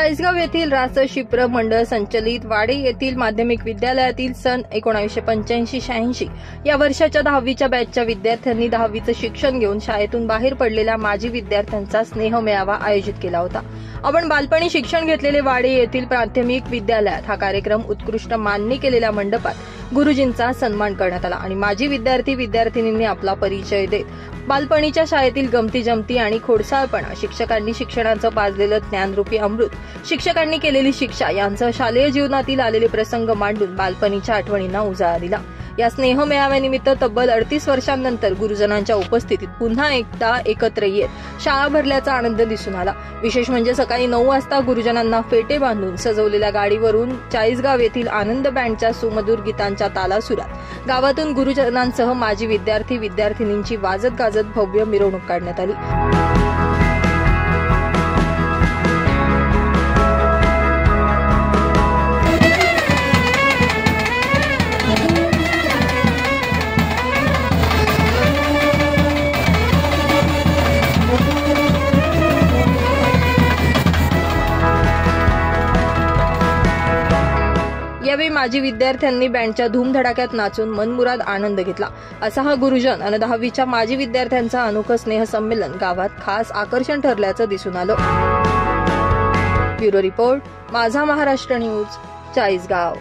चाळीसगाव येथील रास शिप्र मंडळ संचलित वाडे येथील माध्यमिक विद्यालयातील सन 1985-86 या वर्षाच्या 10वीच्या बॅचच्या विद्यार्थ्यांनी 10वीचं शिक्षण घेऊन शाळेतून बाहेर पडलेल्या माजी विद्यार्थ्यांचा स्नेह मेळावा आयोजित केला होता। आपण बालपणी शिक्षण घेतलेले वाडे येथील प्राथमिक विद्यालयात हा कार्यक्रम उत्कृष्ट मान्य केलेल्या मंडपात गुरुजींचा सन्मान करण्यात आला आणि माजी विद्यार्थी-विद्यार्थिनींनी आपला परिचय देत बालपणीच्या शाळेतील गमती जमती आणि खोडसाळपणा, शिक्षकांनी शिक्षणाचं पाजलेलं ज्ञानरूपी अमृत, शिक्षकांनी केलेली शिक्षा यांचं शालेय जीवनातील आलेले प्रसंग मांडून बालपणीच्या आठवणींना उजाळा दिला। या स्नेह मेळाव्यानिमित्त तब्बल 38 वर्षांनंतर गुरुजनांच्या उपस्थितीत पुन्हा एकदा एकत्र येत शाळा भरल्याचा आनंद दिसून आला। विशेष म्हणजे सकाळी 9 वाजता गुरुजनांना फेटे बांधून सजवलेल्या गाडीवरून चाळीसगाव येथील आनंद बँडच्या सुमधुर गीतांच्या तालासुरात गावातून गुरुजनांसह माजी विद्यार्थी-विद्यार्थिनींची वाजत गाजत भव्य मिरवणूक काढण्यात आली। यावेळी माजी विद्यार्थ्यांनी बँडच्या धूमधडाक्यात नाचून मनमुराद आनंद घेतला। असा हा गुरुजन आणि 10वीच्या माजी विद्यार्थ्यांचा अनोखं स्नेह संमेलन गावात खास आकर्षण ठरल्याचं दिसून आलं। ब्युरो रिपोर्ट, माझा महाराष्ट्र न्यूज, चाळीसगाव।